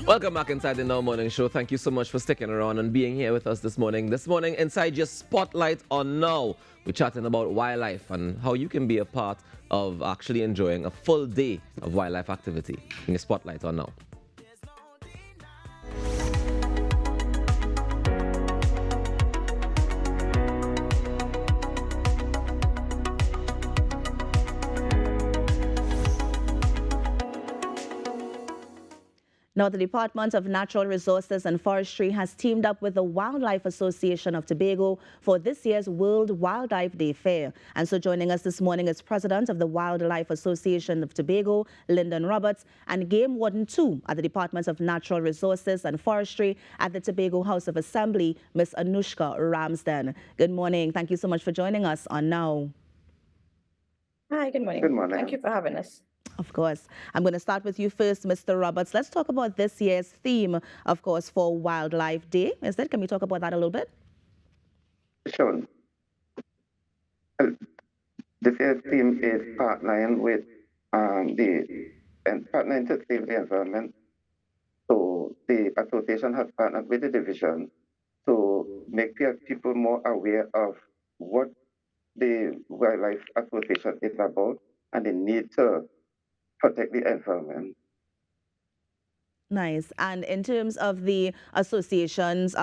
Welcome back inside the Now Morning Show. Thank you so much for sticking around and being here with us this morning. This morning, inside your Spotlight on Now, we're chatting about wildlife and how you can be a part of actually enjoying a full day of wildlife activity in your Spotlight on Now. Now, the Department of Natural Resources and Forestry has teamed up with the Wildlife Association of Tobago for this year's World Wildlife Day Fair. And so joining us this morning is President of the Wildlife Association of Tobago, Lyndon, and Game Warden 2 at the Department of Natural Resources and Forestry at the Tobago House of Assembly, Miss Anushka Ramsden. Good morning. Thank you so much for joining us on Now. Hi, good morning. Good morning. Thank you for having us. Of course. I'm going to start with you first, Mr. Roberts. Let's talk about this year's theme, of course, for Wildlife Day. Can we talk about that a little bit? Sure. This year's theme is partnering with partnering to save the environment. So the association has partnered with the division to make people more aware of what the Wildlife Association is about and the need to protect the environment. Nice. And in terms of the association's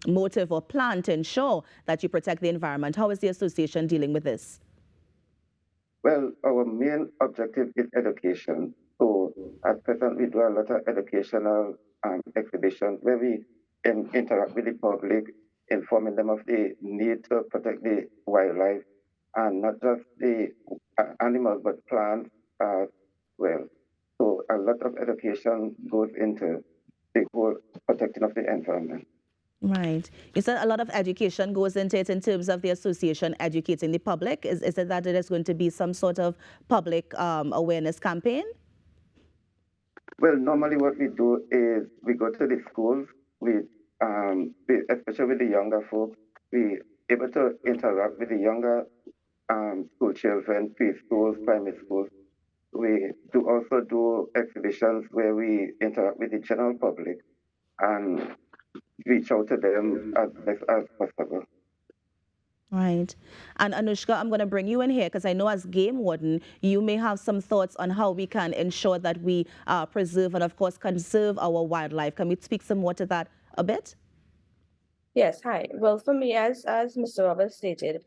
motive or plan to ensure that you protect the environment, how is the association dealing with this? Well, our main objective is education. So at present, we do a lot of educational exhibitions where we interact with the public, informing them of the need to protect the wildlife, and not just the animals, but plants as well. So a lot of education goes into the whole protecting of the environment. Right. You said a lot of education goes into it in terms of the association educating the public. Is it that it is going to be some sort of public awareness campaign? Well, normally what we do is we go to the schools, especially with the younger folks, we able to interact with the younger school children, preschools, primary schools. We also do exhibitions where we interact with the general public and reach out to them as best as possible. Right. And Anushka, I'm going to bring you in here because I know as Game Warden, you may have some thoughts on how we can ensure that we preserve and, of course, conserve our wildlife. Can we speak some more to that a bit? Yes, hi. Well, for me, as Mr. Roberts stated,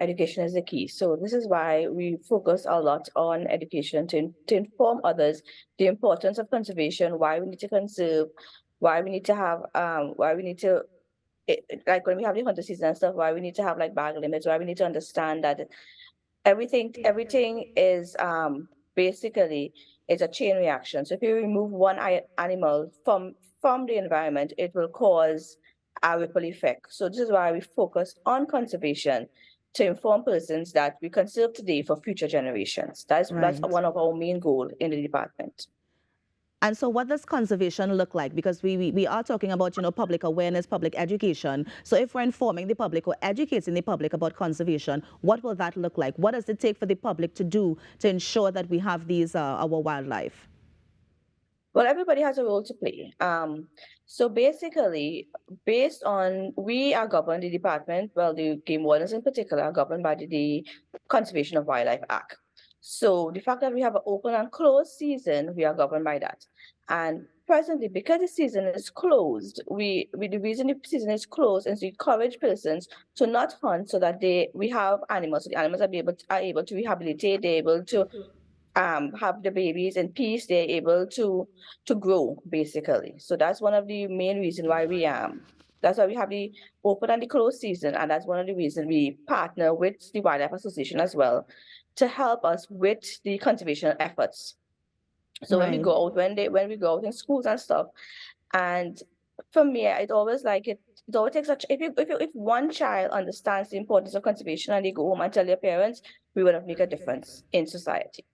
education is the key. So this is why we focus a lot on education to inform others the importance of conservation, why we need to conserve, why we need to have, like when we have the hunter season and stuff, why we need to have like bag limits, why we need to understand that everything is basically it's a chain reaction. So if you remove one animal from the environment, it will cause a ripple effect. So this is why we focus on conservation to inform persons that we conserve today for future generations. That's one of our main goals in the department. And so what does conservation look like? Because we are talking about, public awareness, public education. So if we're informing the public or educating the public about conservation, what will that look like? What does it take for the public to do to ensure that we have these, our wildlife? Well, everybody has a role to play. So basically, based on, we are governed, the department, well, the game wardens in particular are governed by the Conservation of Wildlife Act. So the fact that we have an open and closed season, we are governed by that. And presently, because the season is closed, the reason the season is closed is to encourage persons to not hunt so that we have animals. So the animals are able to rehabilitate, they're able to have the babies in peace, they're able to grow basically. So that's one of the main reasons why that's why we have the open and the closed season, and that's one of the reasons we partner with the Wildlife Association as well to help us with the conservation efforts. So when we go out, when we go out in schools and stuff, and for me, it always takes if one child understands the importance of conservation and they go home and tell their parents, we would have make a difference in society.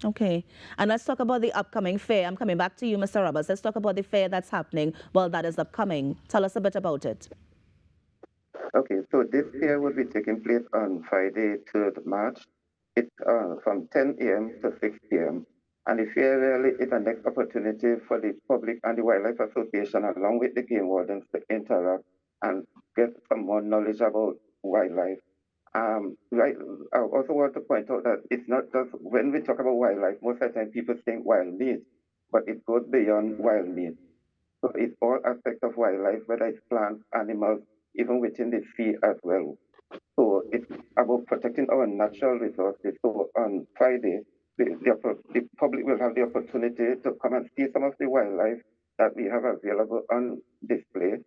Okay. And let's talk about the upcoming fair. I'm coming back to you, Mr. Roberts. Let's talk about the fair that's happening. Well, that is upcoming. Tell us a bit about it. Okay, so this fair will be taking place on Friday, 3rd March. It's from 10 a.m. to 6 p.m. And the fair really is a next opportunity for the public and the Wildlife Association, along with the game wardens, to interact and get some more knowledge about wildlife. Right. I also want to point out that it's not just when we talk about wildlife, most of the time people think wild meat, but it goes beyond wild meat. So it's all aspects of wildlife, whether it's plants, animals, even within the sea as well. So it's about protecting our natural resources. So on Friday, the public will have the opportunity to come and see some of the wildlife that we have available on display,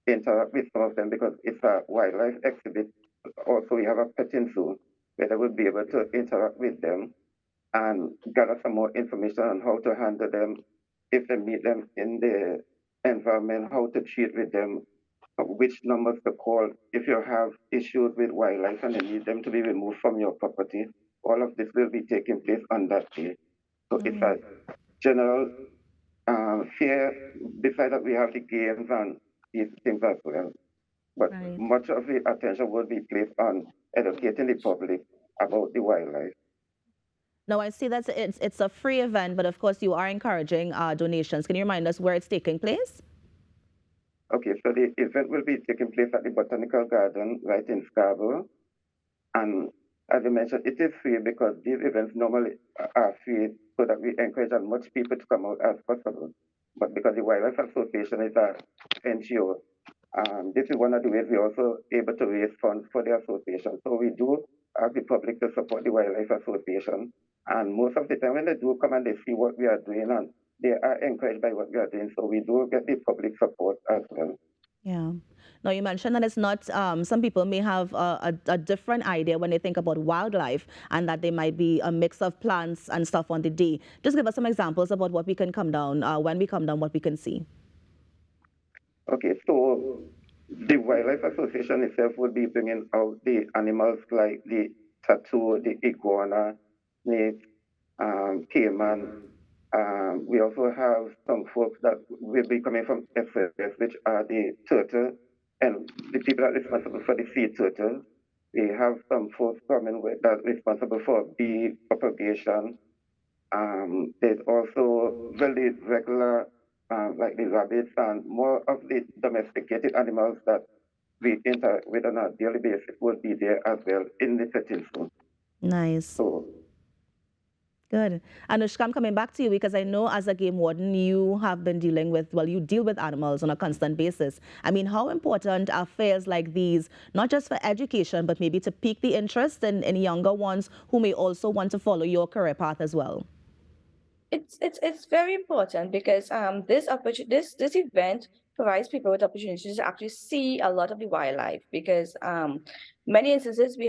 interact with some of them because it's a wildlife exhibit. Also, we have a petting zoo where they will be able to interact with them and gather some more information on how to handle them if they meet them in the environment, how to treat with them, which numbers to call if you have issues with wildlife and you need them to be removed from your property. All of this will be taking place on that day. So it's a general fair. Besides that, we have the games and these things as well. But Right. much of the attention will be placed on educating the public about the wildlife. Now, I see that it's a free event, but of course you are encouraging donations. Can you remind us where it's taking place? Okay, so the event will be taking place at the Botanical Garden right in Scarborough. And as I mentioned, it is free because these events normally are free so that we encourage as much people to come out as possible. But because the Wildlife Association is a NGO, this is one of the ways we're also able to raise funds for the association. So we do ask the public to support the Wildlife Association. And most of the time when they do come and they see what we are doing, and they are encouraged by what we are doing, so we do get the public support as well. Yeah. Now, you mentioned that it's not, some people may have a different idea when they think about wildlife and that they might be a mix of plants and stuff on the day. Just give us some examples about what we can come down, when we come down, what we can see. Okay, so the Wildlife Association itself will be bringing out the animals like the tattoo, the iguana, snake, caiman. We also have some folks that will be coming from SLS, which are the turtle and the people that are responsible for the sea turtles. We have some folks coming with that responsible for bee propagation. There's also very regular, like the rabbits and more of the domesticated animals that we interact with on a daily basis will be there as well in the setting soon. Nice. So, Good. Anushka, I'm coming back to you because I know as a game warden, you have been dealing with, well, you deal with animals on a constant basis. I mean, how important are fairs like these, not just for education, but maybe to pique the interest in younger ones who may also want to follow your career path as well? It's very important because this event provides people with opportunities to actually see a lot of the wildlife because many instances we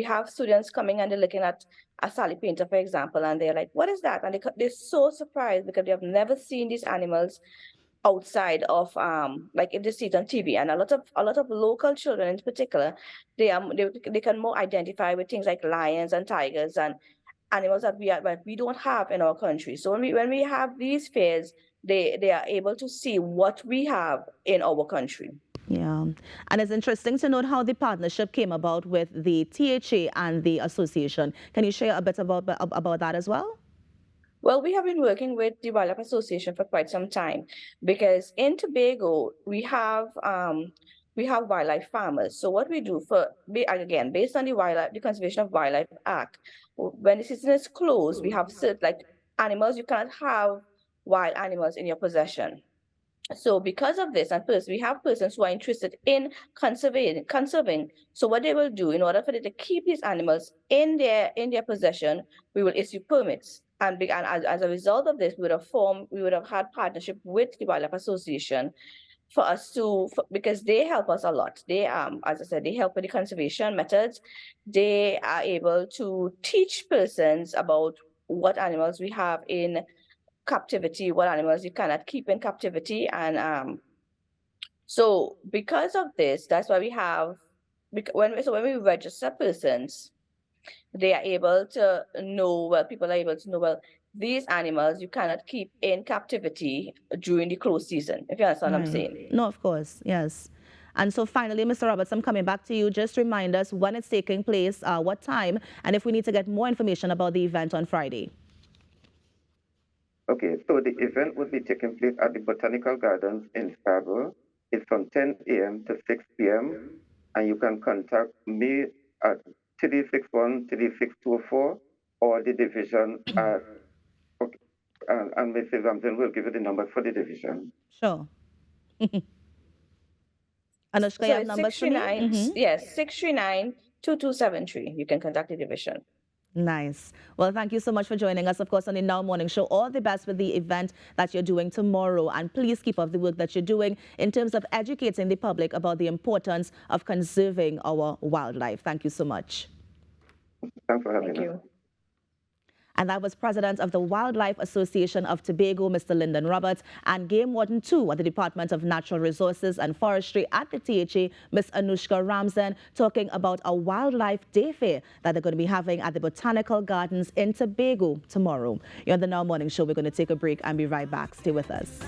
have students coming and they're looking at a Sally painter, for example, and they're like, what is that? And they're so surprised because they have never seen these animals outside of like if they see it on TV. And a lot of local children in particular, they can more identify with things like lions and tigers and animals that we don't have in our country. So when we have these fairs, they are able to see what we have in our country. Yeah. And it's interesting to note how the partnership came about with the THA and the association. Can you share a bit about that as well? Well, we have been working with the Wildlife Association for quite some time because in Tobago we have wildlife farmers. So what we do again, based on the Conservation of Wildlife Act, when the season is closed, we have certain like animals you cannot have wild animals in your possession. So because of this, and plus we have persons who are interested in conserving. So what they will do in order for them to keep these animals in their possession, we will issue permits. And as a result of this, we would have had partnership with the Wildlife Association for us because they help us a lot. They as I said, they help with the conservation methods. They are able to teach persons about what animals we have in captivity, what animals you cannot keep in captivity. And so because of this, that's why we have when we register persons, they are able to know, well, people are able to know, well, these animals you cannot keep in captivity during the close season, if you understand what I'm saying. No, of course, yes. And so finally, Mr. Roberts, I'm coming back to you. Just remind us when it's taking place, what time, and if we need to get more information about the event on Friday. Okay, so the event would be taking place at the Botanical Gardens in Scarborough. It's from 10 a.m. to 6 p.m. And you can contact me at 361-36204 or the division at, okay, and Mrs. Ramsden will give you the number for the division. Sure. Anushka, So you have it's numbers for me? 639, yes, 639-2273. You can contact the division. Nice. Well, thank you so much for joining us, of course, on the Now Morning Show. All the best with the event that you're doing tomorrow. And please keep up the work that you're doing in terms of educating the public about the importance of conserving our wildlife. Thank you so much. Thanks for having Thank us. you. And that was President of the Wildlife Association of Tobago, Mr. Lyndon Roberts, and Game Warden 2 at the Department of Natural Resources and Forestry at the THA, Ms. Anushka Ramsden, talking about a wildlife day fair that they're going to be having at the Botanical Gardens in Tobago tomorrow. You're on the Now Morning Show. We're going to take a break and be right back. Stay with us.